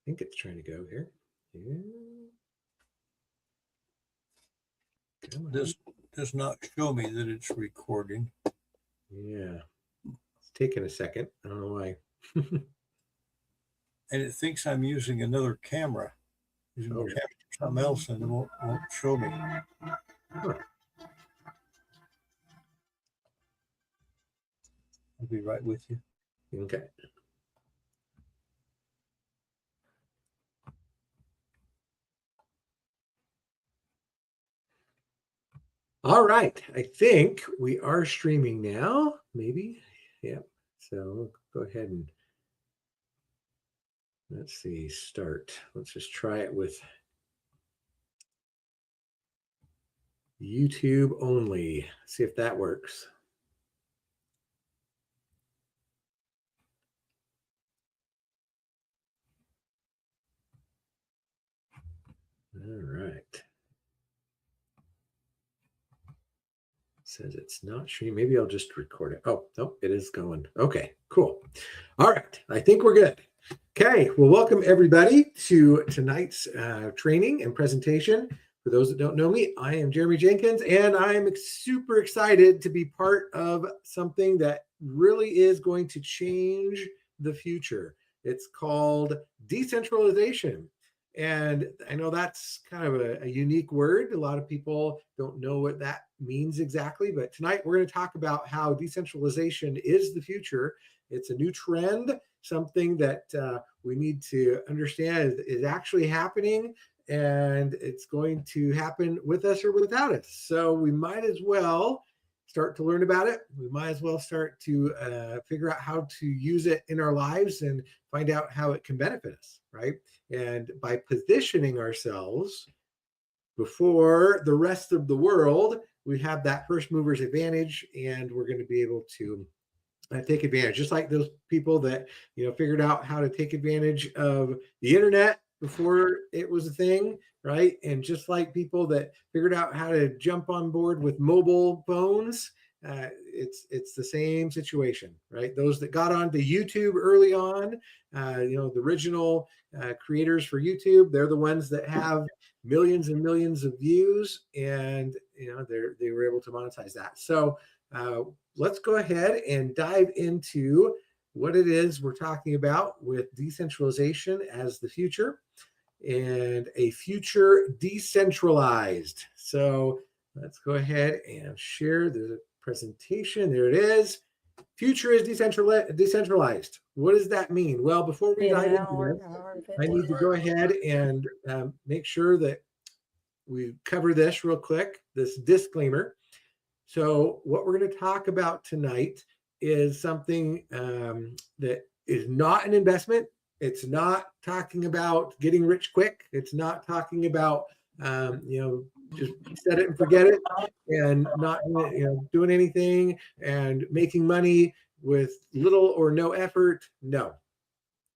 think it's trying to go here. Yeah. This does not show me that it's recording. Yeah. It's taking a second. I don't know why. And it thinks I'm using another camera. Using Oh, a camera for something else and it won't show me. huh. I'll be right with you. Okay. All right. I think we are streaming now. Maybe. Yep. So go ahead and let's see. Start. Let's just try it with YouTube only. See if that works. All right. Says it's not streaming. Maybe I'll just record it. Oh, no, it is going. Okay, cool. All right. I think we're good. Okay. Well, welcome everybody to tonight's training and presentation. For those that don't know me, I am Jeremy Jenkins, and I'm super excited to be part of something that really is going to change the future. It's called decentralization. And I know that's kind of a unique word. A lot of people don't know what that means exactly, but tonight we're going to talk about how decentralization is the future. It's a new trend, something that we need to understand is actually happening, and it's going to happen with us or without us. So we might as well start to learn about it. We might as well start to figure out how to use it in our lives and find out how it can benefit us, right? And by positioning ourselves before the rest of the world, we have that first mover's advantage, and we're going to be able to take advantage, just like those people that figured out how to take advantage of the internet before it was a thing, right? And just like people that figured out how to jump on board with mobile phones, it's the same situation, right? Those that got onto YouTube early on, the original creators for YouTube, they're the ones that have millions and millions of views, and they were able to monetize that. So let's go ahead and dive into what it is we're talking about with decentralization as the future, and a future decentralized. So let's go ahead and share the presentation. There it is. Future is decentralized. What does that mean? Well, before we dive into this, I need to go ahead and make sure that we cover this real quick, this disclaimer. So what we're going to talk about tonight is something that is not an investment. It's not talking about getting rich quick. It's not talking about, just set it and forget it and not, doing anything and making money with little or no effort. No,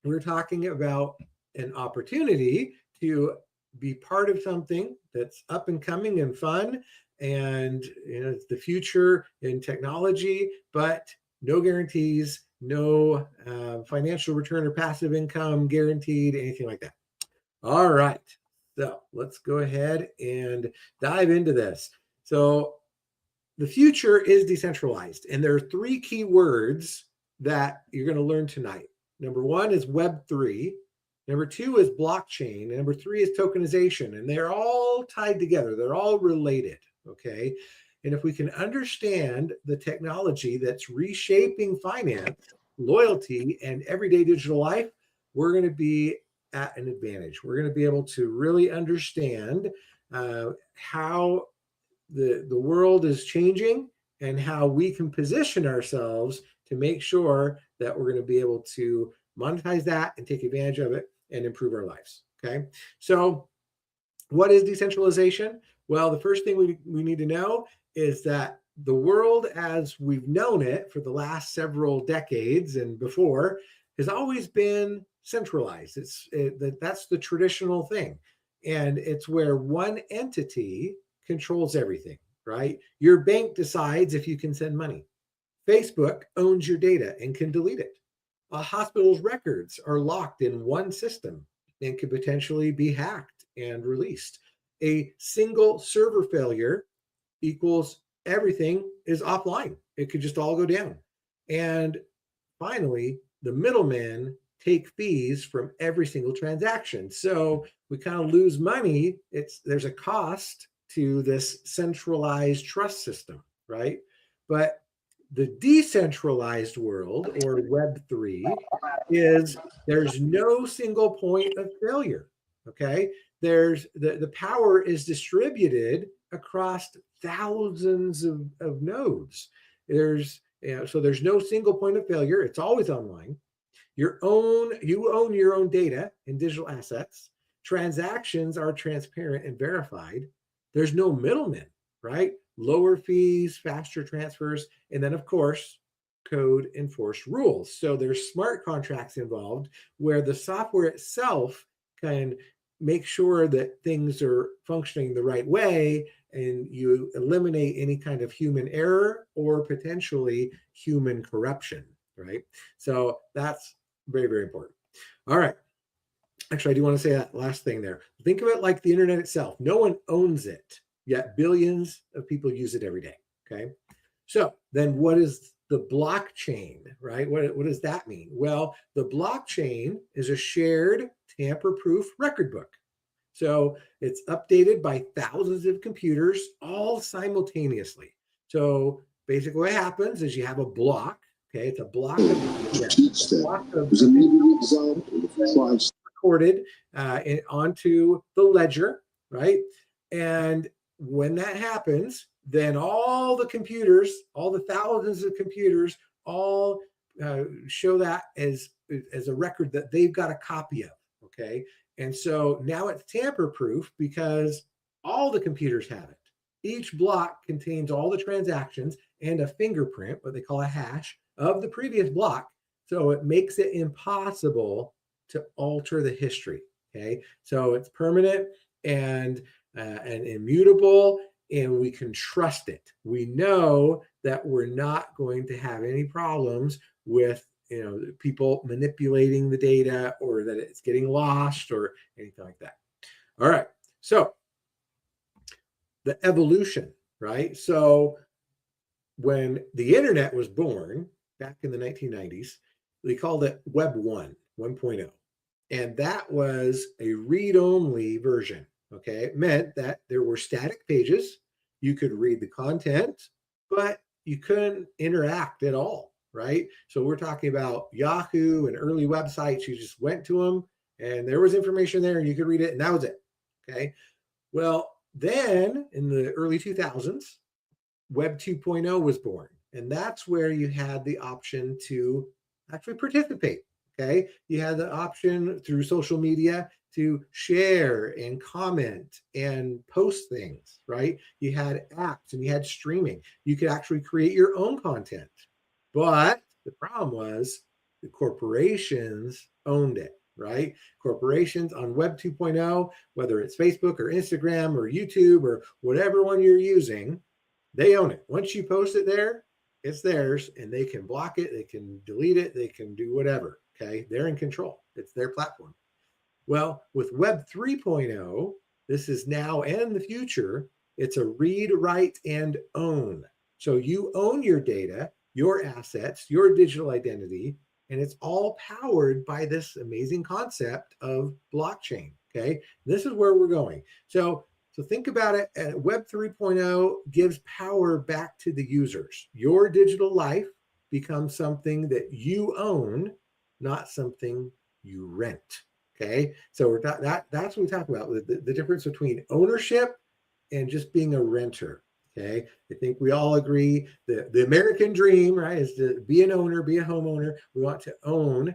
we're talking about an opportunity to be part of something that's up and coming and fun, and it's the future in technology, but no guarantees, no financial return or passive income guaranteed, anything like that. All right, so let's go ahead and dive into this. So the future is decentralized, and there are three key words that you're going to learn tonight. Number one is Web3. Number two is blockchain. And number three is tokenization. And they're all tied together. They're all related, okay? And if we can understand the technology that's reshaping finance, loyalty, and everyday digital life, we're going to be at an advantage. We're going to be able to really understand how the world is changing and how we can position ourselves to make sure that we're going to be able to monetize that and take advantage of it and improve our lives. Okay. So what is decentralization? Well, the first thing we need to know is that the world as we've known it for the last several decades and before has always been centralized. That's the traditional thing. And it's where one entity controls everything, right? Your bank decides if you can send money. Facebook owns your data and can delete it. A hospital's records are locked in one system. and could potentially be hacked and released. A single server failure equals everything is offline. It could just all go down. And finally, the middlemen take fees from every single transaction. So we kind of lose money. There's a cost to this centralized trust system, right? But the decentralized world, or Web3, is there's no single point of failure. Okay. There's the power is distributed across thousands of nodes. So there's no single point of failure. It's always online. You own your own data and digital assets. Transactions are transparent and verified. There's no middlemen, right? Lower fees, faster transfers, and then of course, code enforced rules. So there's smart contracts involved where the software itself can make sure that things are functioning the right way, and you eliminate any kind of human error or potentially human corruption, right? So that's very, very important. All right. Actually, I do want to say that last thing there. Think of it like the internet itself. No one owns it, yet billions of people use it every day. Okay. So then what is the blockchain, right? What does that mean? Well, the blockchain is a shared tamper-proof record book. So it's updated by thousands of computers all simultaneously. So basically what happens is you have a block. Okay, it's a block of recorded onto the ledger, right? And when that happens, then all the computers, all the thousands of computers, all show that as a record that they've got a copy of. Okay, and so now it's tamper-proof because all the computers have it. Each block contains all the transactions and a fingerprint, what they call a hash, of the previous block. So it makes it impossible to alter the history. Okay, so it's permanent and immutable, and we can trust it. We know that we're not going to have any problems with people manipulating the data, or that it's getting lost or anything like that. All right, so the evolution, right? So when the internet was born back in the 1990s, they called it Web 1.0. And that was a read-only version. Okay, it meant that there were static pages. You could read the content, but you couldn't interact at all, right? So we're talking about Yahoo and early websites. You just went to them and there was information there and you could read it and that was it. Okay. Well, then in the early 2000s, Web 2.0 was born. And that's where you had the option to actually participate. Okay. You had the option through social media to share and comment and post things, right? You had apps and you had streaming. You could actually create your own content. But the problem was the corporations owned it, right? Corporations on Web 2.0, whether it's Facebook or Instagram or YouTube or whatever one you're using, they own it. Once you post it there, it's theirs, and they can block it, they can delete it, they can do whatever. Okay, they're in control. It's their platform. Well, with Web 3.0, this is now and in the future, it's a read, write, and own. So you own your data, your assets, your digital identity, and it's all powered by this amazing concept of blockchain. Okay, this is where we're going. So think about it. Web 3.0 gives power back to the users. Your digital life becomes something that you own, not something you rent. Okay, so that's what we talk about, the difference between ownership and just being a renter. Okay, I think we all agree that the American dream, right, is to be an owner, be a homeowner. We want to own,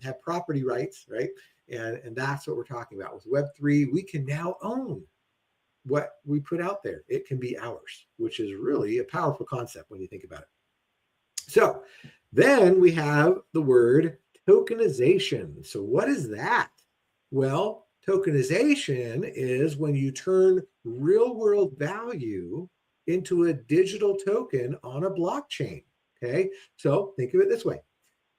have property rights, right? And that's what we're talking about. With Web3, we can now own what we put out there. It can be ours, which is really a powerful concept when you think about it. So then we have the word tokenization. So what is that? Well, tokenization is when you turn real world value into a digital token on a blockchain. Okay, so think of it this way.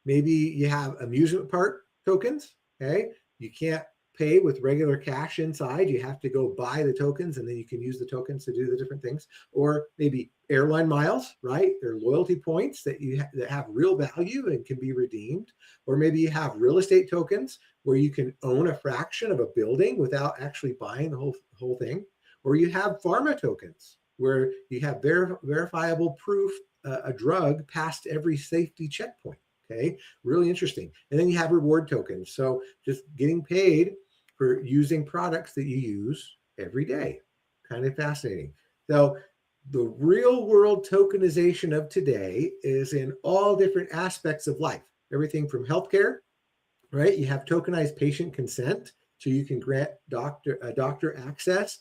Maybe you have amusement park tokens. Okay, you can't pay with regular cash inside. You have to go buy the tokens and then you can use the tokens to do the different things. Or maybe airline miles, right? They're loyalty points that that have real value and can be redeemed. Or maybe you have real estate tokens where you can own a fraction of a building without actually buying the whole thing. Or you have pharma tokens where you have verifiable proof a drug passed every safety checkpoint. Okay, really interesting. And then you have reward tokens. So just getting paid for using products that you use every day. Kind of fascinating. So the real world tokenization of today is in all different aspects of life. Everything from healthcare, right? You have tokenized patient consent. So you can grant doctor access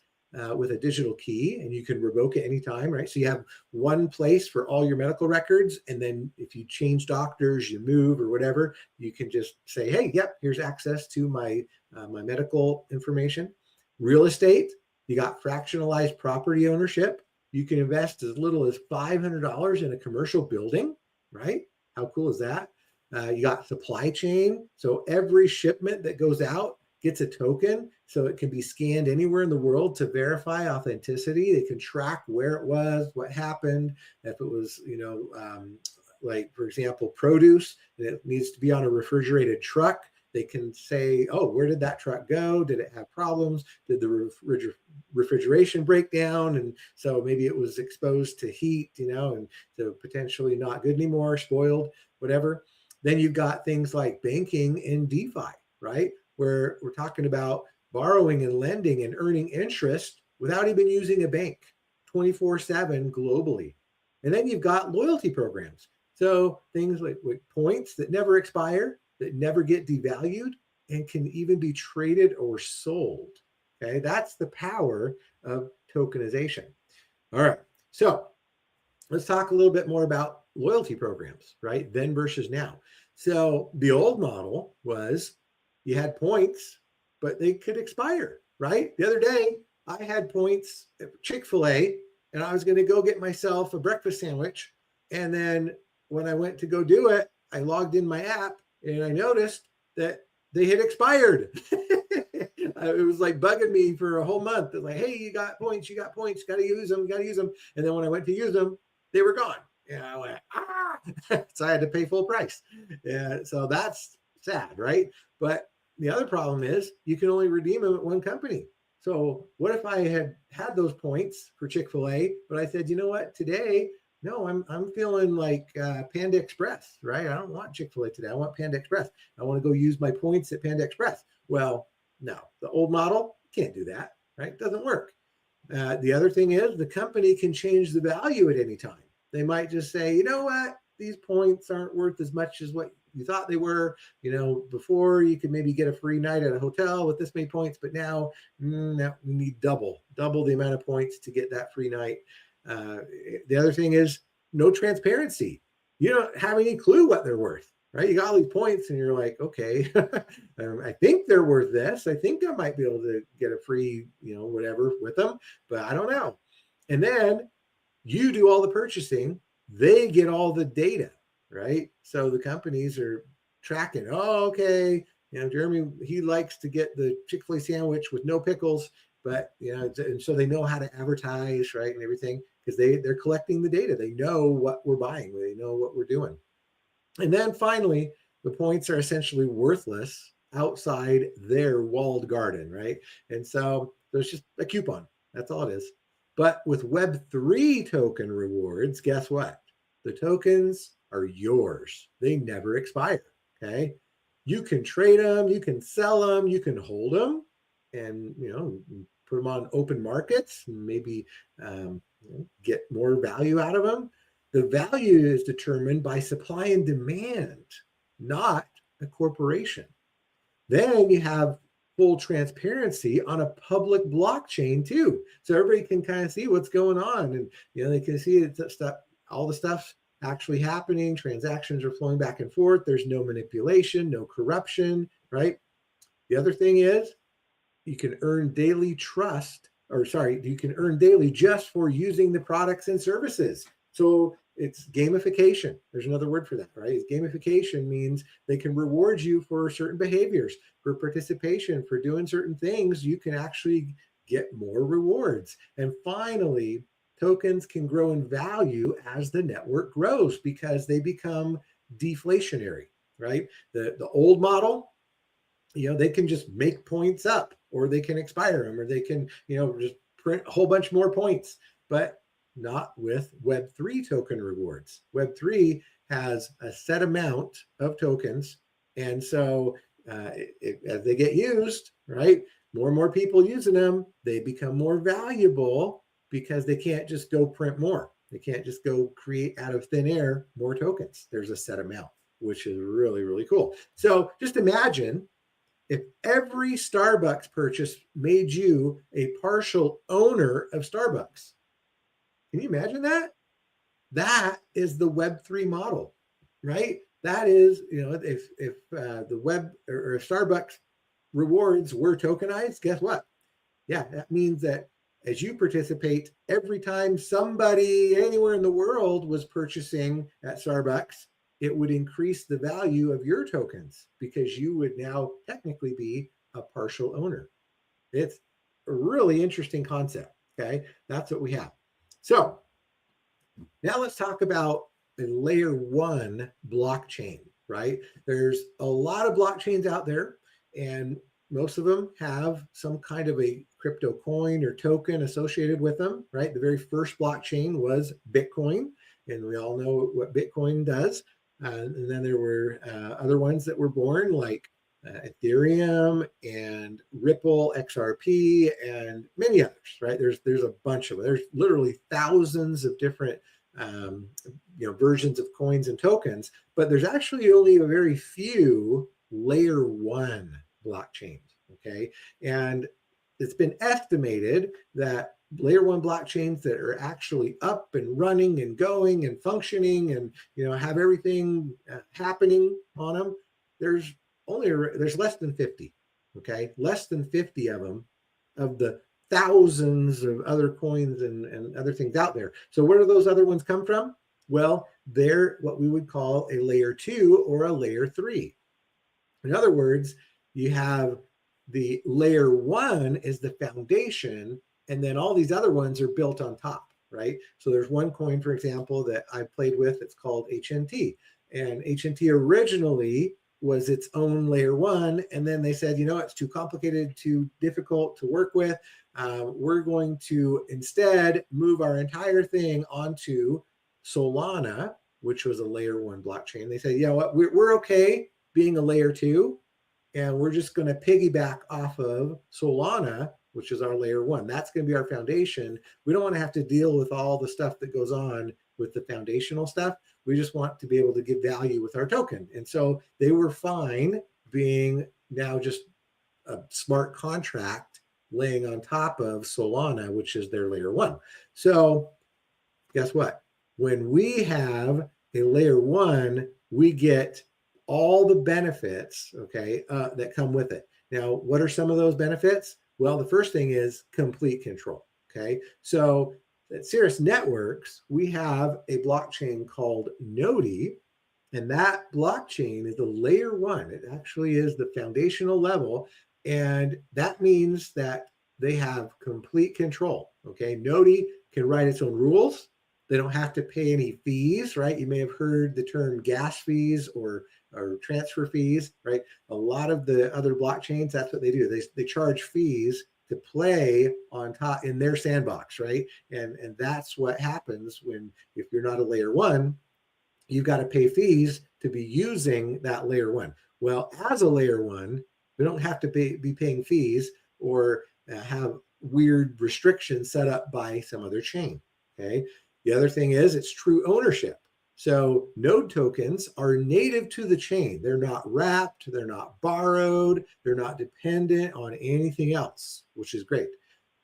with a digital key, and you can revoke it anytime, right? So you have one place for all your medical records, and then if you change doctors, you move or whatever, you can just say, hey, yep, here's access to my medical information. Real estate, you got fractionalized property ownership. You can invest as little as $500 in a commercial building, right? How cool is that? You got supply chain. So every shipment that goes out gets a token, so it can be scanned anywhere in the world to verify authenticity. They can track where it was, what happened, if it was, like, for example, produce, and it needs to be on a refrigerated truck. They can say, oh, where did that truck go? Did it have problems? Did the refrigeration break down? And so maybe it was exposed to heat, and so potentially not good anymore, spoiled, whatever. Then you've got things like banking and DeFi, right? Where we're talking about borrowing and lending and earning interest without even using a bank 24/7 globally. And then you've got loyalty programs. So things like points that never expire, that never get devalued, and can even be traded or sold. Okay, that's the power of tokenization. All right, so let's talk a little bit more about loyalty programs, right? Then versus now. So the old model was you had points, but they could expire, right? The other day, I had points at Chick-fil-A, and I was going to go get myself a breakfast sandwich. And then when I went to go do it, I logged in my app, and I noticed that they had expired. It was like bugging me for a whole month. It's like, hey, you got points, got to use them, And then when I went to use them, they were gone. And I went, so I had to pay full price. Yeah, so that's sad, right? But the other problem is you can only redeem them at one company. So what if I had those points for Chick-fil-A, but I said, you know what, today, no, I'm feeling like Panda Express, right? I don't want Chick-fil-A today. I want Panda Express. I want to go use my points at Panda Express. Well, no, the old model can't do that, right? It doesn't work. The other thing is the company can change the value at any time. They might just say, you know what, these points aren't worth as much as what you thought they were. Before you could maybe get a free night at a hotel with this many points, but now you need double the amount of points to get that free night. The other thing is no transparency. You don't have any clue what they're worth, right? You got all these points and you're like, okay, I think they're worth this. I think I might be able to get a free, whatever with them, but I don't know. And then you do all the purchasing, they get all the data, right? So the companies are tracking, oh, okay, Jeremy, he likes to get the Chick-fil-A sandwich with no pickles, but, and so they know how to advertise, right, and everything, because they're collecting the data. They know what we're buying. They know what we're doing. And then finally, the points are essentially worthless outside their walled garden, right? And so there's just a coupon. That's all it is. But with Web3 token rewards, guess what? The tokens are yours. They never expire, okay? You can trade them, you can sell them, you can hold them, and, put them on open markets and maybe get more value out of them. The value is determined by supply and demand, not a corporation. Then you have full transparency on a public blockchain too. So everybody can kind of see what's going on. And, they can see stuff, all the stuff actually happening. Transactions are flowing back and forth. There's no manipulation, no corruption, right? The other thing is you can earn daily you can earn daily just for using the products and services. So it's gamification. There's another word for that, right? Gamification means they can reward you for certain behaviors, for participation, for doing certain things. You can actually get more rewards. And finally, tokens can grow in value as the network grows because they become deflationary, right? The old model, they can just make points up, or they can expire them, or they can, just print a whole bunch more points, but not with Web3 token rewards. Web3 has a set amount of tokens. And so as they get used, right, more and more people using them, they become more valuable because they can't just go print more. They can't just go create out of thin air more tokens. There's a set amount, which is really, really cool. So just imagine if every Starbucks purchase made you a partial owner of Starbucks. Can you imagine that? That is the Web3 model, right? That is, if the web or if Starbucks rewards were tokenized, guess what? Yeah, that means that as you participate, every time somebody anywhere in the world was purchasing at Starbucks, it would increase the value of your tokens because you would now technically be a partial owner. It's a really interesting concept. Okay, that's what we have. So now let's talk about a layer one blockchain, right? There's a lot of blockchains out there, and most of them have some kind of a crypto coin or token associated with them, right? The very first blockchain was Bitcoin, and we all know what Bitcoin does. And then there were other ones that were born, like Ethereum and Ripple XRP and many others, right? There's a bunch of them. There's literally thousands of different versions of coins and tokens, but there's actually only a very few layer one blockchains. Okay, and it's been estimated that layer one blockchains that are actually up and running and going and functioning and have everything happening on them, there's less than 50. Okay, less than 50 of them, of the thousands of other coins and other things out there. So where do those other ones come from? Well, they're what we would call a layer two or a layer three. In other words, you have the layer one is the foundation, and then all these other ones are built on top, right? So there's one coin, for example, that I played with. It's called HNT, and HNT originally was its own layer one, and then they said, it's too complicated, too difficult to work with. We're going to instead move our entire thing onto Solana, which was a layer one blockchain. They said, what, we're okay being a layer two, and we're just going to piggyback off of Solana, which is our layer one. That's going to be our foundation. We don't want to have to deal with all the stuff that goes on with the foundational stuff. We just want to be able to give value with our token. And so they were fine being now just a smart contract laying on top of Solana, which is their layer one. So guess what? When we have a layer one, we get all the benefits, okay, that come with it. Now, what are some of those benefits? Well, the first thing is complete control, okay? So at Cirrus Networks, we have a blockchain called Node, and that blockchain is the layer one. It actually is the foundational level, and that means that they have complete control, okay? Node can write its own rules. They don't have to pay any fees, right? You may have heard the term gas fees or transfer fees, right? A lot of the other blockchains, that's what they do. They charge fees to play on top in their sandbox, right? And that's what happens if you're not a layer one, you've got to pay fees to be using that layer one. Well, as a layer one, we don't have to be paying fees or have weird restrictions set up by some other chain, okay? The other thing is it's true ownership. So node tokens are native to the chain. They're not wrapped, they're not borrowed, they're not dependent on anything else, which is great.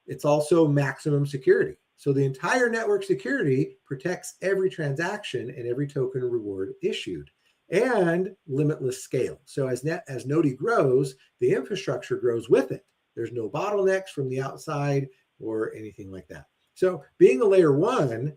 It's also maximum security. So the entire network security protects every transaction and every token reward issued, and limitless scale. So as Node grows, the infrastructure grows with it. There's no bottlenecks from the outside or anything like that. So being a layer one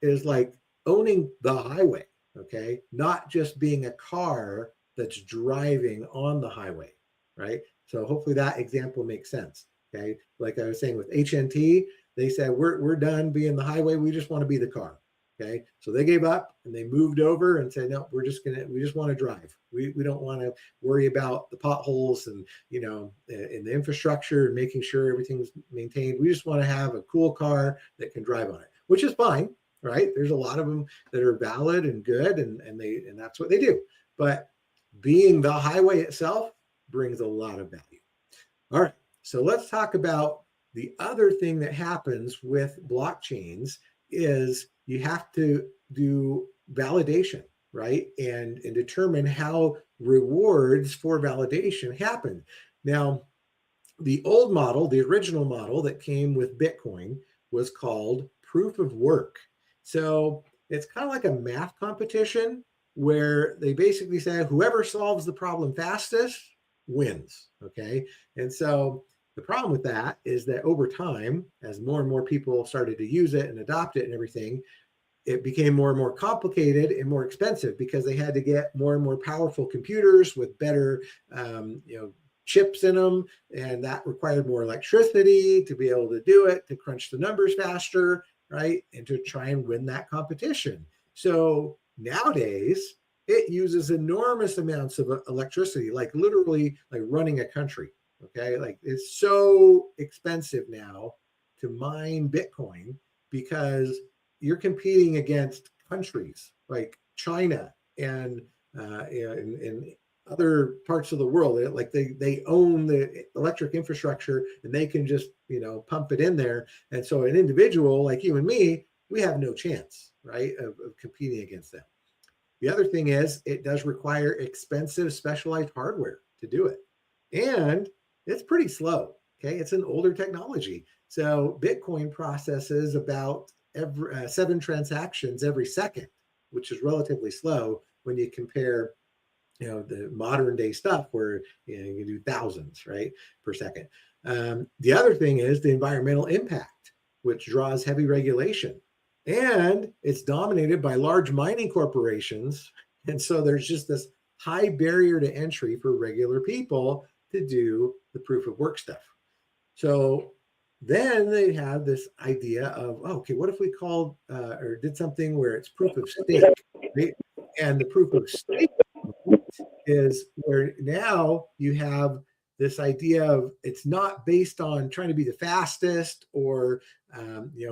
is like owning the highway, okay? Not just being a car that's driving on the highway, right? So hopefully that example makes sense, okay? Like I was saying with HNT, they said, we're done being the highway. We just want to be the car, okay? So they gave up and they moved over and said, no, we just want to drive. We don't want to worry about the potholes and, in the infrastructure and making sure everything's maintained. We just want to have a cool car that can drive on it, which is fine, right? There's a lot of them that are valid and good, and that's what they do. But being the highway itself brings a lot of value. All right, so let's talk about the other thing that happens with blockchains is you have to do validation, right? And determine how rewards for validation happen. Now, the old model, the original model that came with Bitcoin was called proof of work. So it's kind of like a math competition where they basically say whoever solves the problem fastest wins, okay? And so the problem with that is that over time, as more and more people started to use it and adopt it and everything, it became more and more complicated and more expensive because they had to get more and more powerful computers with better, chips in them, and that required more electricity to be able to do it, to crunch the numbers faster, right? And to try and win that competition. So nowadays, it uses enormous amounts of electricity, like literally like running a country, okay? Like it's so expensive now to mine Bitcoin because you're competing against countries like China and in other parts of the world. Like they own the electric infrastructure and they can just pump it in there. And so an individual like you and me, we have no chance, right, of competing against them. The other thing is it does require expensive specialized hardware to do it, and it's pretty slow. Okay, it's an older technology. So Bitcoin processes about 7 transactions every second, which is relatively slow when you compare the modern day stuff where you can do thousands, right, per second. The other thing is the environmental impact, which draws heavy regulation, and it's dominated by large mining corporations. And so there's just this high barrier to entry for regular people to do the proof of work stuff. So then they have this idea of, okay, what if we called or did something where it's proof of stake, right? And the proof of stake is where now you have this idea of it's not based on trying to be the fastest or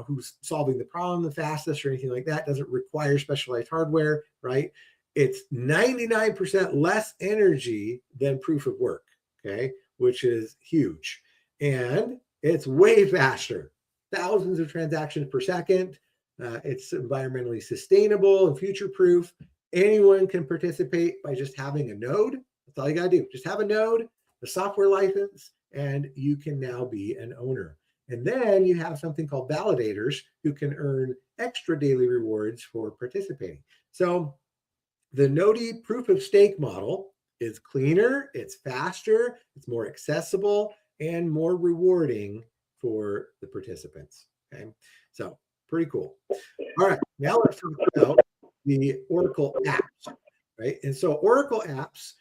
who's solving the problem the fastest or anything like that. It doesn't require specialized hardware, right? It's 99% less energy than proof of work, okay, which is huge. And it's way faster, thousands of transactions per second. It's environmentally sustainable and future-proof. Anyone can participate by just having a node. That's all you got to do. Just have a node, a software license, and you can now be an owner. And then you have something called validators who can earn extra daily rewards for participating. So the Node proof of stake model is cleaner, it's faster, it's more accessible, and more rewarding for the participants. Okay, so pretty cool. All right, now let's talk about the Oracle apps, right? And so Oracle apps,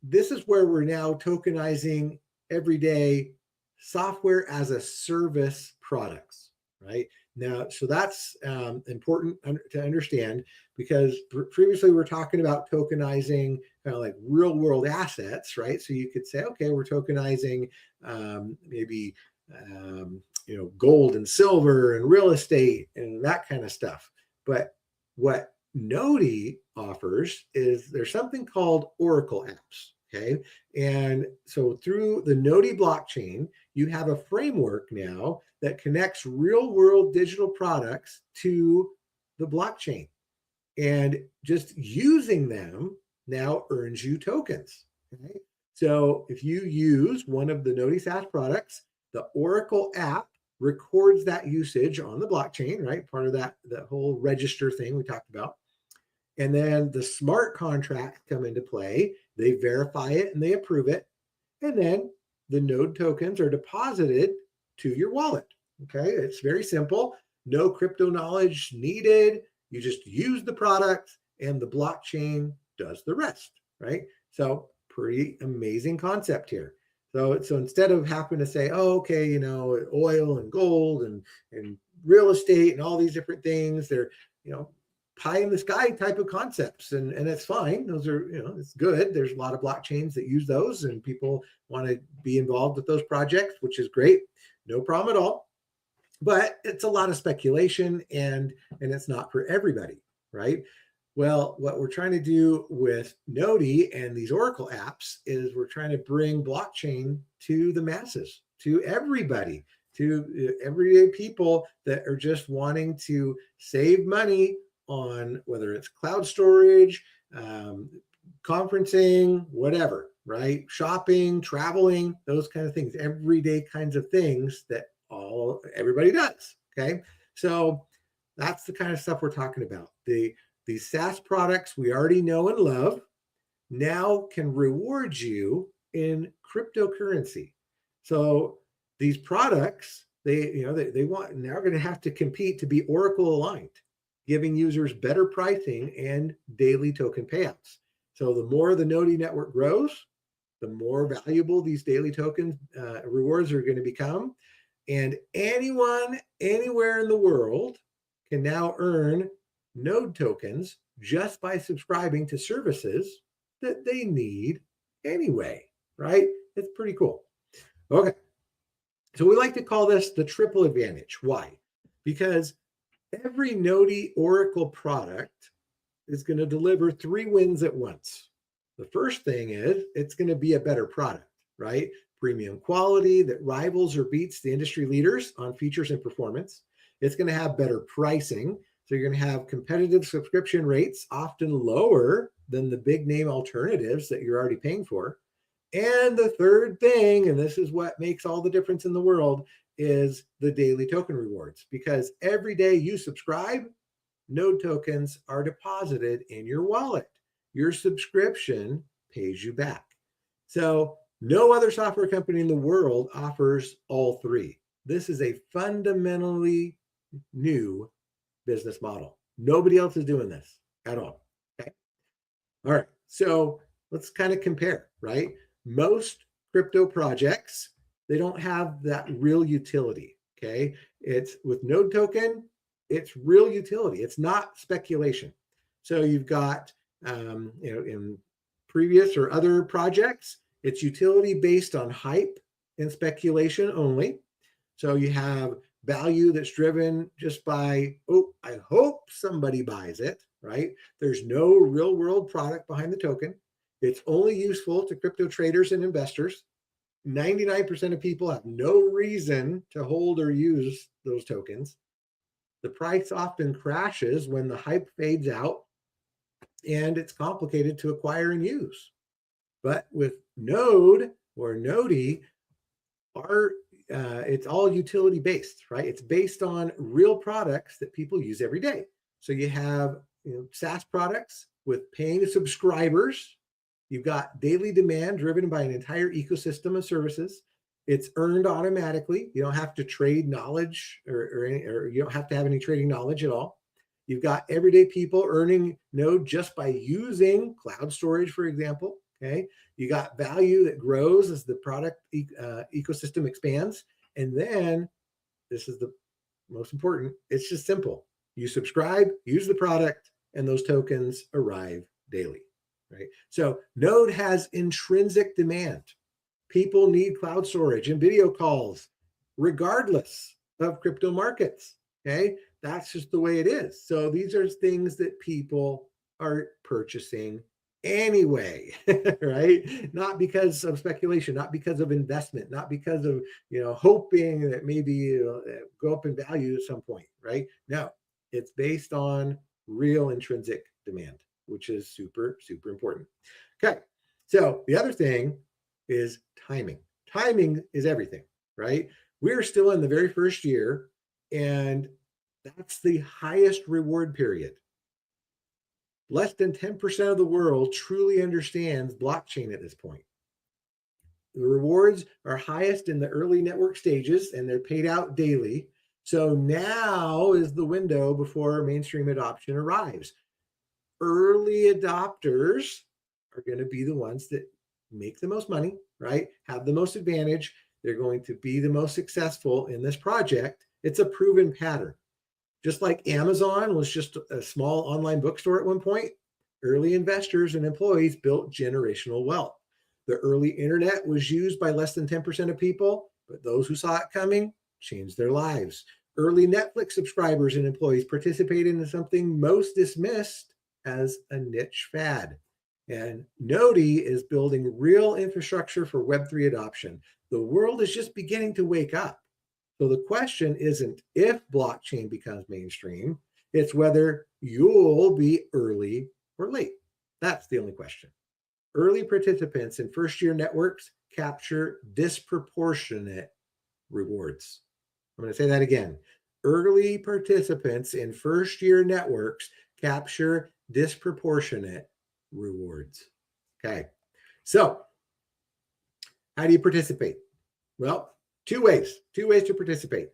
this is where we're now tokenizing everyday software as a service products, right? Now, so that's important to understand because previously we're talking about tokenizing kind of like real world assets, right? So you could say, okay, we're tokenizing maybe gold and silver and real estate and that kind of stuff. But what Node offers is there's something called Oracle apps. Okay. And so through the Node blockchain, you have a framework now that connects real world digital products to the blockchain. And just using them now earns you tokens. Okay. So if you use one of the Node SaaS products, the Oracle app records that usage on the blockchain, right? Part of that whole register thing we talked about. And then the smart contracts come into play. They verify it and they approve it. And then the Node tokens are deposited to your wallet. Okay, it's very simple. No crypto knowledge needed. You just use the product and the blockchain does the rest, right? So pretty amazing concept here. So instead of having to say, oh, okay, you know, oil and gold and real estate and all these different things, they're, you know, pie in the sky type of concepts, and it's fine. Those are, you know, it's good. There's a lot of blockchains that use those, and people want to be involved with those projects, which is great. No problem at all. But it's a lot of speculation, and it's not for everybody, right? Well, what we're trying to do with Noti and these Oracle apps is we're trying to bring blockchain to the masses, to everybody, to everyday people that are just wanting to save money on whether it's cloud storage, conferencing, whatever, right? Shopping, traveling, those kind of things, everyday kinds of things that everybody does. Okay. So that's the kind of stuff we're talking about. These SaaS products we already know and love now can reward you in cryptocurrency. So these products, they want now going to have to compete to be Oracle aligned, giving users better pricing and daily token payouts. So the more the Noti network grows, the more valuable these daily token rewards are going to become. And anyone, anywhere in the world can now earn Node tokens just by subscribing to services that they need anyway, right? It's pretty cool. Okay. So we like to call this the triple advantage. Why? Because every Noti Oracle product is going to deliver 3 wins at once. The first thing is it's going to be a better product, right? Premium quality that rivals or beats the industry leaders on features and performance. It's going to have better pricing. So you're going to have competitive subscription rates, often lower than the big name alternatives that you're already paying for. And the third thing, and this is what makes all the difference in the world, is the daily token rewards. Because every day you subscribe, Node tokens are deposited in your wallet. Your subscription pays you back. So no other software company in the world offers all 3. This is a fundamentally new business model. Nobody else is doing this at all. Okay. All right. So let's kind of compare, right? Most crypto projects, they don't have that real utility. Okay. It's with Node token, it's real utility. It's not speculation. So you've got, in previous or other projects, it's utility based on hype and speculation only. So you have value that's driven just by, oh, I hope somebody buys it, right? There's no real world product behind the token. It's only useful to crypto traders and investors. 99% of people have no reason to hold or use those tokens. The price often crashes when the hype fades out, and it's complicated to acquire and use. But with Node or Noti, it's all utility based, right? It's based on real products that people use every day. So you have SaaS products with paying subscribers. You've got daily demand driven by an entire ecosystem of services. It's earned automatically. You don't have to trade knowledge or you don't have to have any trading knowledge at all. You've got everyday people earning Node just by using cloud storage, for example. Okay. You got value that grows as the product ecosystem expands. And then this is the most important. It's just simple. You subscribe, use the product, and those tokens arrive daily, right? So Node has intrinsic demand. People need cloud storage and video calls, regardless of crypto markets. Okay. That's just the way it is. So these are things that people are purchasing anyway, right? Not because of speculation, not because of investment, not because of, hoping that maybe it'll go up in value at some point, right? No, it's based on real intrinsic demand, which is super, super important. Okay. So the other thing is timing. Timing is everything, right? We're still in the very first year, and that's the highest reward period. Less than 10% of the world truly understands blockchain at this point. The rewards are highest in the early network stages, and they're paid out daily. So now is the window before mainstream adoption arrives. Early adopters are going to be the ones that make the most money, right? Have the most advantage. They're going to be the most successful in this project. It's a proven pattern. Just like Amazon was just a small online bookstore at one point, early investors and employees built generational wealth. The early internet was used by less than 10% of people, but those who saw it coming changed their lives. Early Netflix subscribers and employees participated in something most dismissed as a niche fad. And Nodi is building real infrastructure for Web3 adoption. The world is just beginning to wake up. So the question isn't if blockchain becomes mainstream, it's whether you'll be early or late. That's the only question. Early participants in first-year networks capture disproportionate rewards. I'm going to say that again. Early participants in first-year networks capture disproportionate rewards. Okay. So how do you participate? Well, two ways to participate.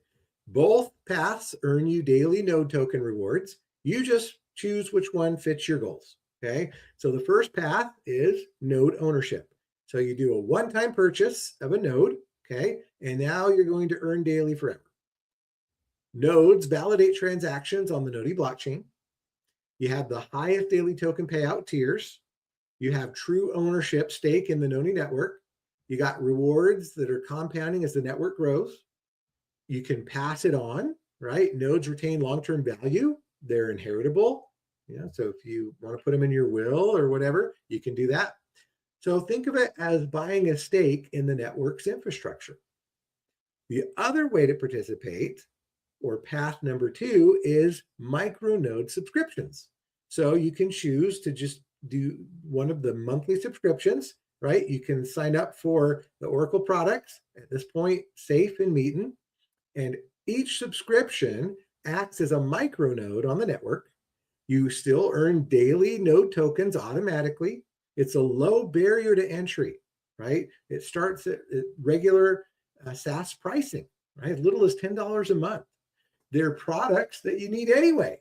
Both paths earn you daily node token rewards. You just choose which one fits your goals. Okay. So the first path is node ownership. So you do a one-time purchase of a node. Okay. And now you're going to earn daily forever. Nodes validate transactions on the Nodi blockchain. You have the highest daily token payout tiers. You have true ownership stake in the Nodi network. You got rewards that are compounding as the network grows. You can pass it on, right? Nodes retain long-term value. They're inheritable. So if you want to put them in your will or whatever, you can do that. So think of it as buying a stake in the network's infrastructure. The other way to participate, or path number two, is micronode subscriptions. So you can choose to just do one of the monthly subscriptions, right? You can sign up for the Oracle products, at this point, Safe and Meetin, and each subscription acts as a micronode on the network. You still earn daily node tokens automatically. It's a low barrier to entry, right? It starts at regular SaaS pricing, right? As little as $10 a month. They're products that you need anyway,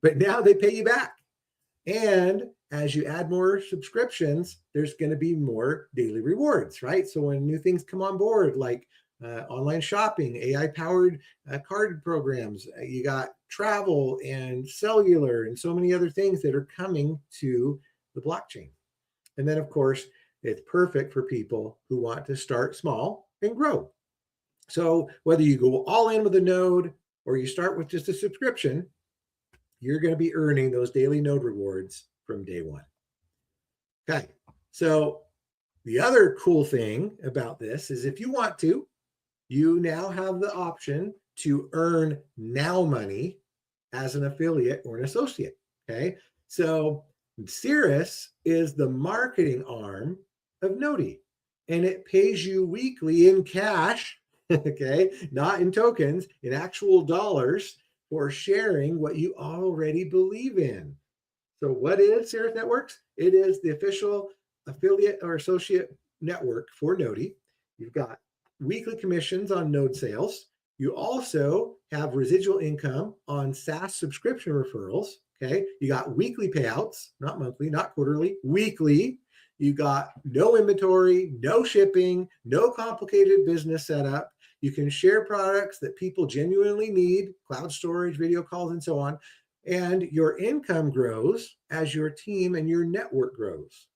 but now they pay you back. And as you add more subscriptions, there's going to be more daily rewards, right? So when new things come on board, like online shopping, AI-powered card programs, you got travel and cellular and so many other things that are coming to the blockchain. And then, of course, it's perfect for people who want to start small and grow. So whether you go all in with a node or you start with just a subscription, you're going to be earning those daily node rewards from day one. Okay, so the other cool thing about this is if you want to, you now have the option to earn now money as an affiliate or an associate. Okay, so Cirrus is the marketing arm of Nodi, and it pays you weekly in cash, okay, not in tokens, in actual dollars, for sharing what you already believe in. So what is Cirrus Networks? It is the official affiliate or associate network for Nodi. You've got weekly commissions on node sales. You also have residual income on SaaS subscription referrals. Okay, you got weekly payouts, not monthly, not quarterly, weekly. You got no inventory, no shipping, no complicated business setup. You can share products that people genuinely need, cloud storage, video calls, and so on. And your income grows as your team and your network grows.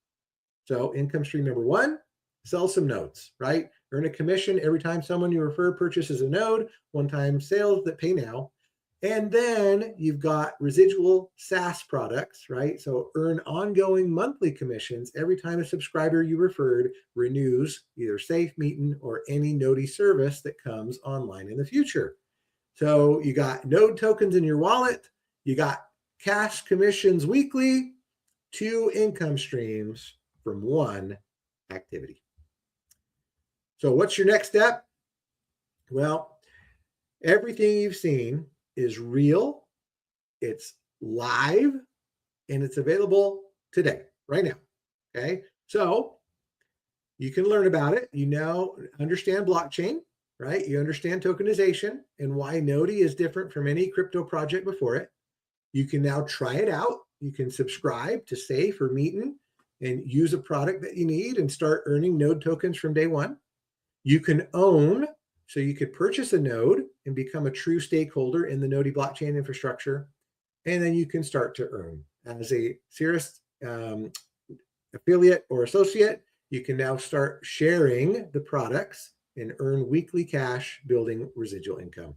So income stream number one, sell some nodes, right? Earn a commission every time someone you refer purchases a node, one-time sales that pay now. And then you've got residual SaaS products, right? So earn ongoing monthly commissions every time a subscriber you referred renews either Safe, Meetin, or any Nodi service that comes online in the future. So you got node tokens in your wallet, you got cash commissions weekly, 2 income streams from one activity. So what's your next step? Well, everything you've seen is real, it's live, and it's available today, right now. Okay, so you can learn about it. You now understand blockchain. right? You understand tokenization and why Nodi is different from any crypto project before it. You can now try it out. You can subscribe to Safe or Meetin and use a product that you need and start earning node tokens from day one. You can own, so you could purchase a node and become a true stakeholder in the Nodi blockchain infrastructure. And then you can start to earn. As a Cirrus affiliate or associate, you can now start sharing the products and earn weekly cash, building residual income.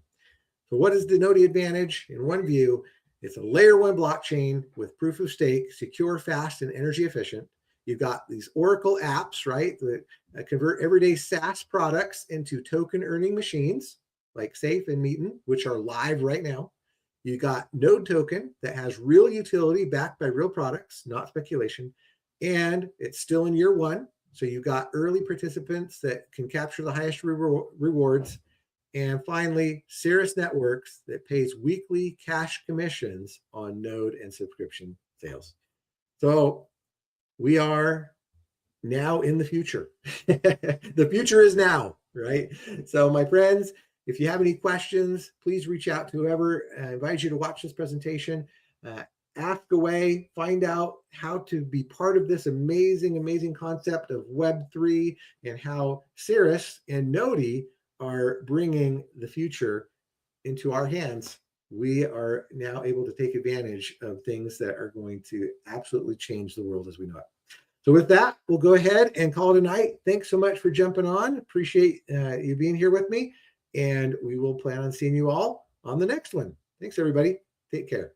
So what is the Nodi advantage? In one view, it's a layer one blockchain with proof of stake, secure, fast, and energy efficient. You've got these Oracle apps, right, that convert everyday SaaS products into token earning machines like Safe and Meetin, which are live right now. You got Node Token that has real utility backed by real products, not speculation, and it's still in year one. So you've got early participants that can capture the highest rewards. And finally, Cirrus Networks that pays weekly cash commissions on node and subscription sales. So we are now in the future. The future is now, right? So my friends, if you have any questions, please reach out to whoever invites you to watch this presentation. Ask away, find out how to be part of this amazing, amazing concept of Web3 and how Cirrus and Nodi are bringing the future into our hands. We are now able to take advantage of things that are going to absolutely change the world as we know it. So with that, we'll go ahead and call it a night. Thanks so much for jumping on. Appreciate you being here with me. And we will plan on seeing you all on the next one. Thanks, everybody. Take care.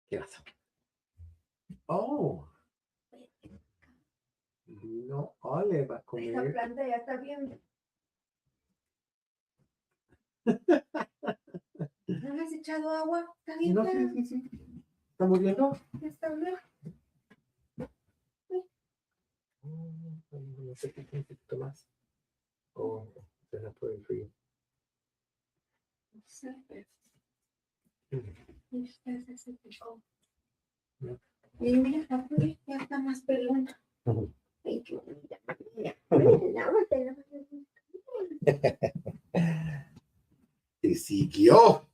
¿Qué pasa? Oh, no, ole, va a Esta comer. planta ya está bien. ¿No le has echado agua? Está bien. No, Clara. sí. ¿Está muriendo? Ya está bien. No sé qué un poquito más. Oh, se la puede frío. No sé, pero Mm. ya se picó. Ya. Y mira, ya está más pelona. Ujú. Ay, qué bonita. Mira, lávate. Y siguió.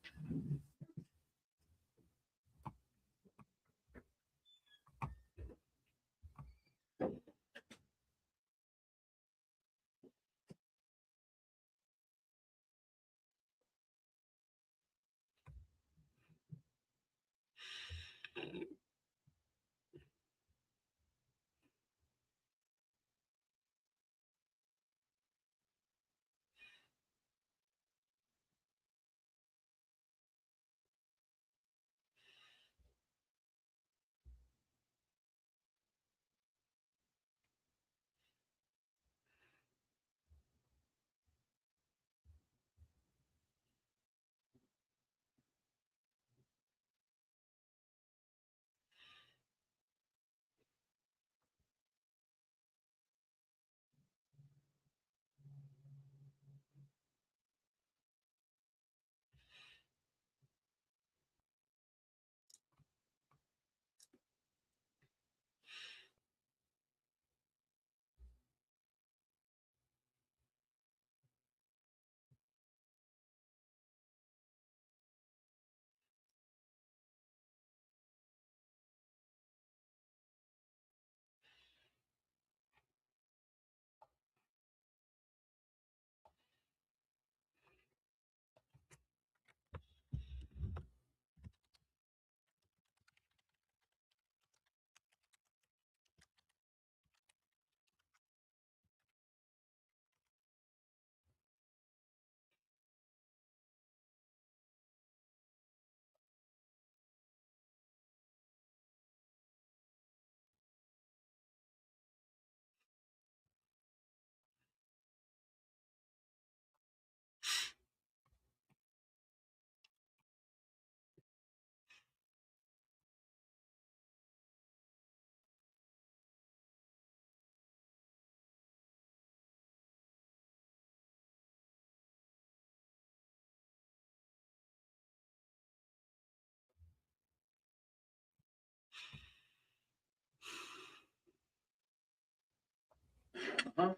Uh-huh.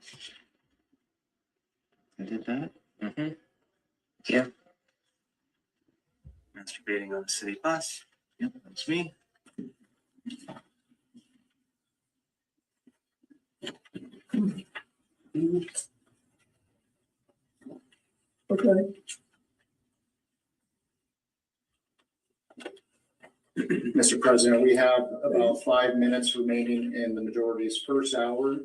I did that. Mm-hmm. Yeah. Masturbating on a city bus. Yep, that was me. Okay. Mr. President, we have about 5 minutes remaining in the majority's first hour.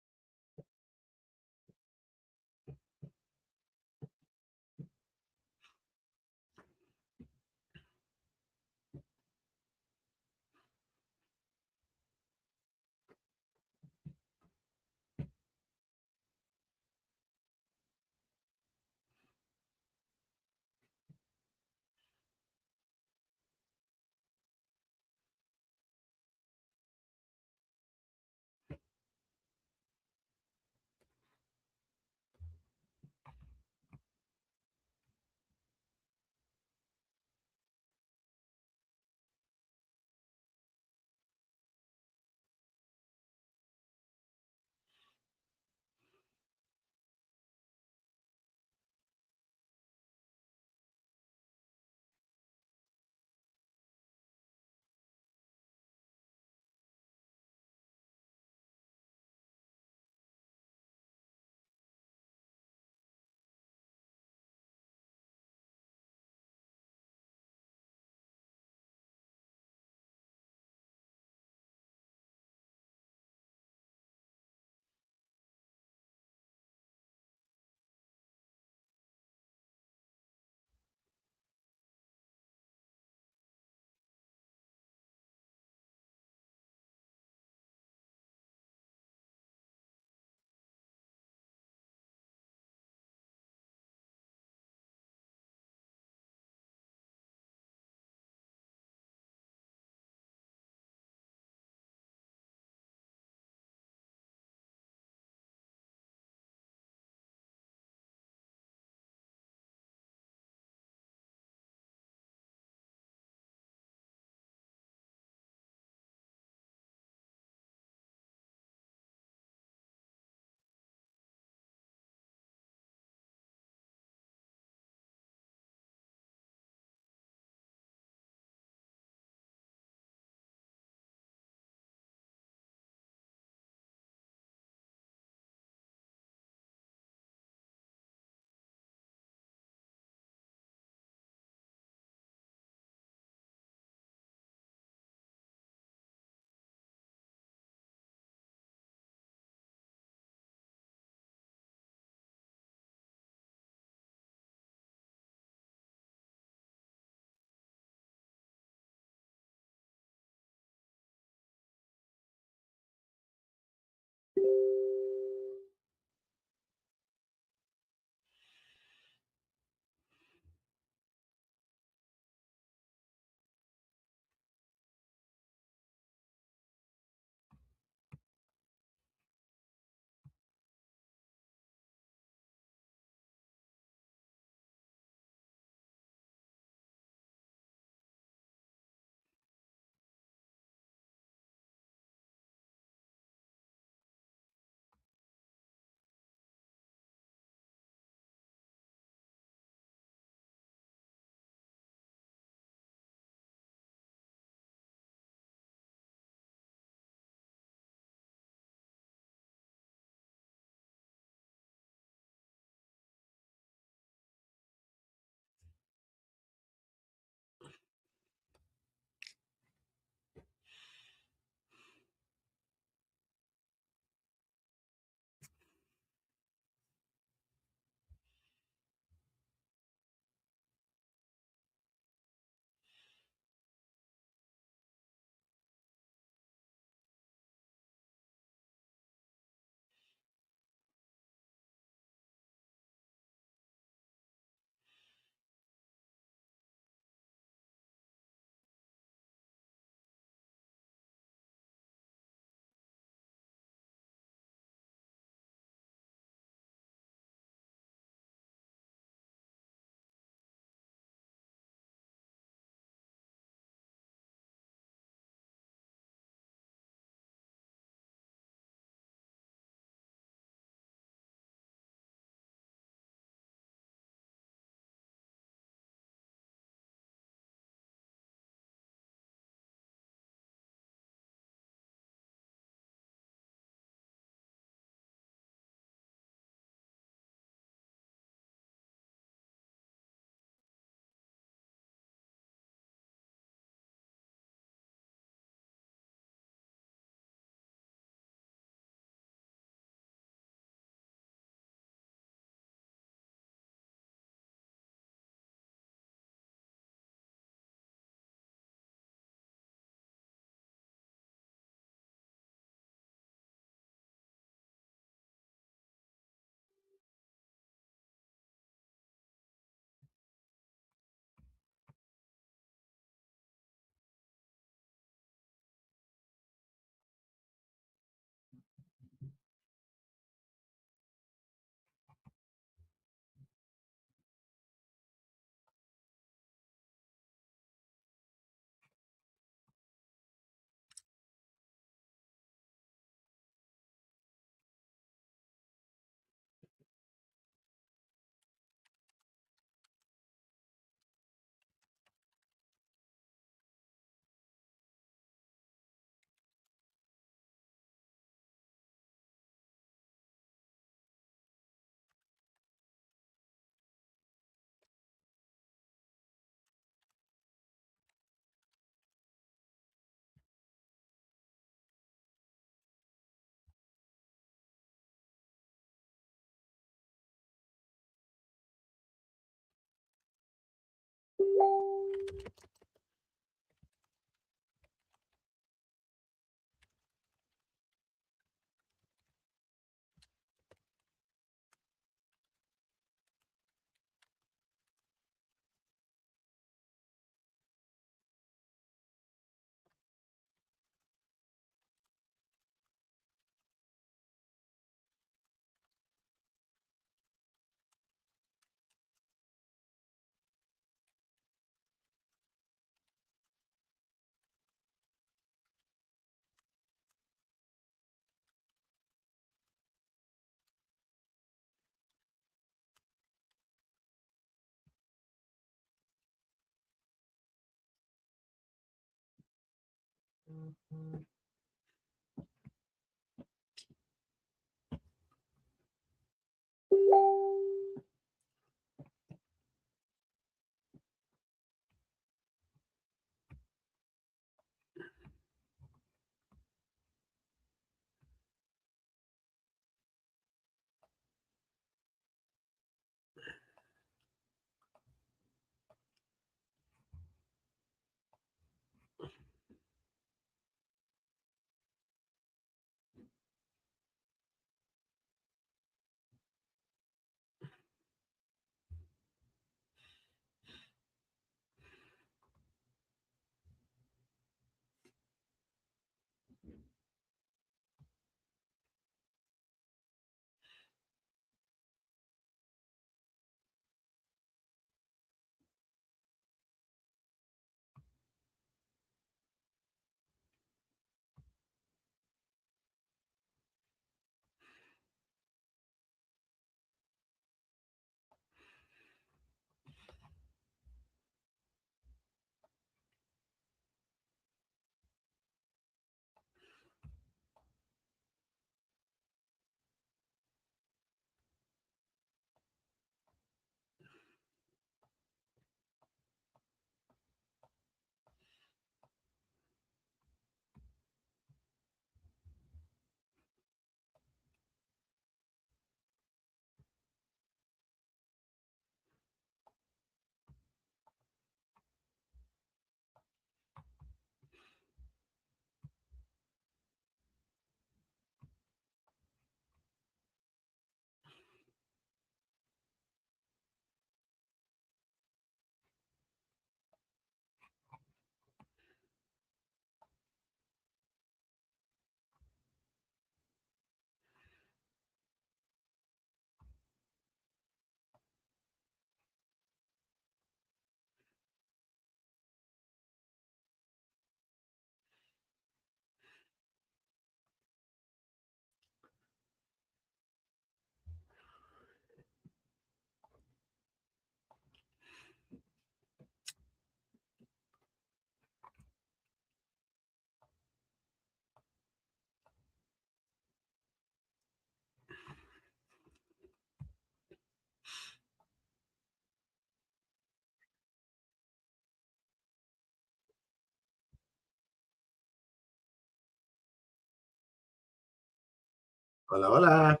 Hola, hola.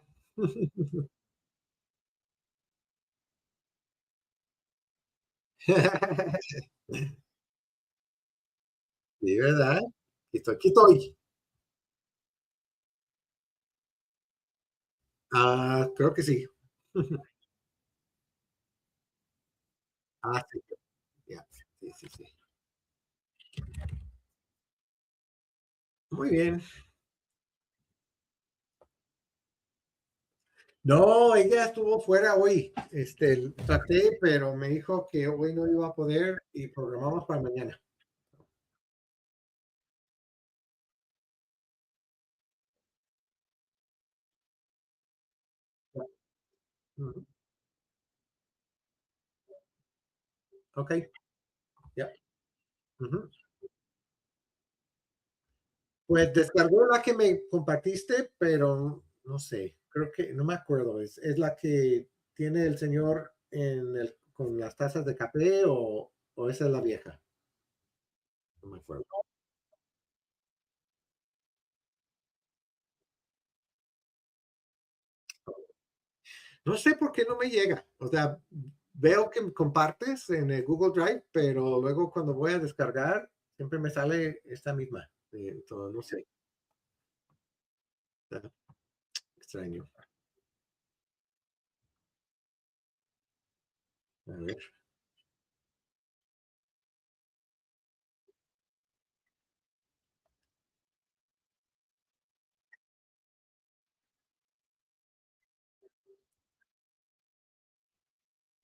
Sí, ¿verdad? Aquí estoy. Ah, creo que sí. Ah, sí, ya. Sí, sí, sí. Muy bien. No, ella estuvo fuera hoy. Traté, pero me dijo que hoy no iba a poder y programamos para mañana. Ujú. Ok, ya. Ujú. Pues descargó la que me compartiste, pero no sé, creo que no me acuerdo. Es la que tiene el señor con las tazas de café o esa es la vieja. No me acuerdo. No sé por qué no me llega. O sea, veo que compartes en el Google Drive, pero luego cuando voy a descargar, siempre me sale esta misma. Entonces, no sé, está extraño. A ver.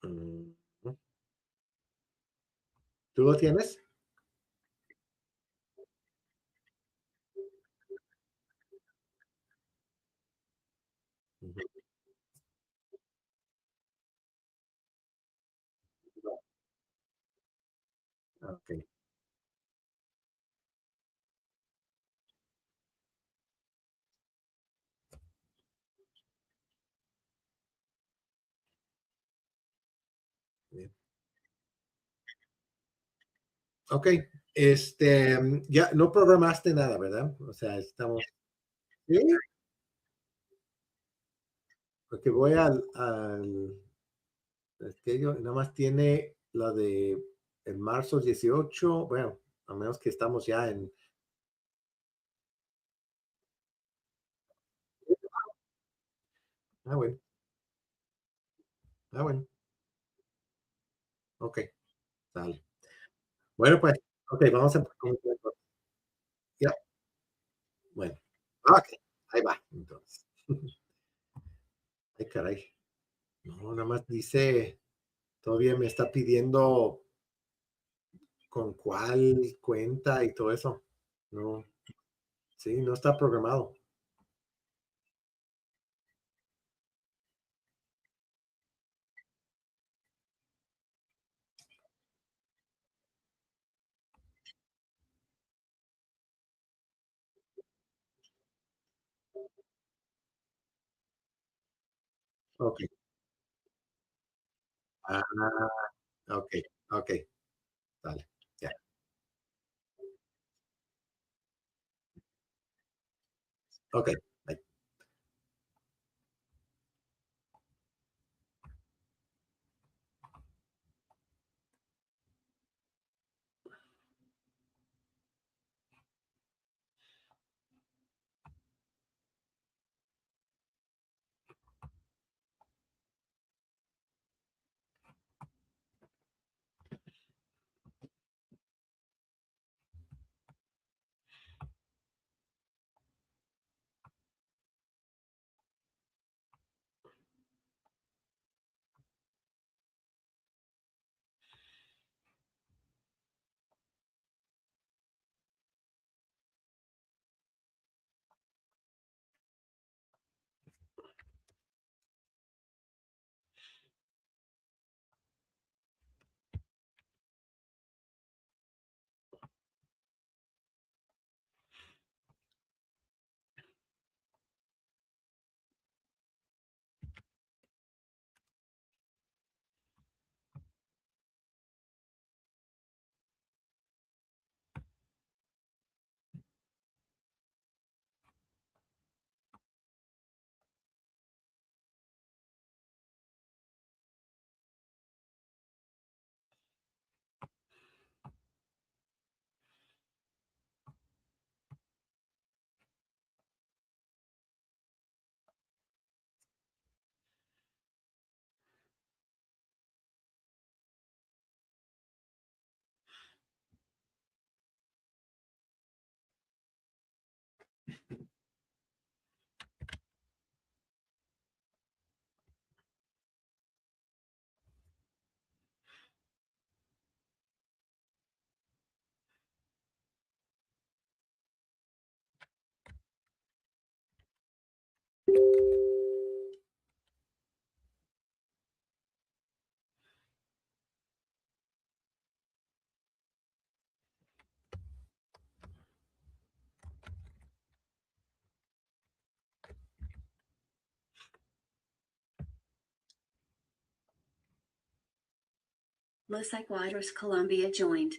Mm, ¿Tú lo tienes? Ujú. Ok. Ok, ya no programaste nada, ¿verdad? O sea, estamos. ¿Sí? Porque voy al nada más tiene la de en marzo 18, bueno, a menos que estamos ya en. Ah, bueno, ah, bueno, ok, sale. Bueno, pues, ok, vamos a comenzar. Ya, bueno, ok, ahí va, entonces. Ay, caray, no, nada más dice, todavía me está pidiendo con cuál cuenta y todo eso. No, sí, no está programado. Ok, ah, ok, ok, dale, ya, ok. Bye. Looks like Waters Columbia joined.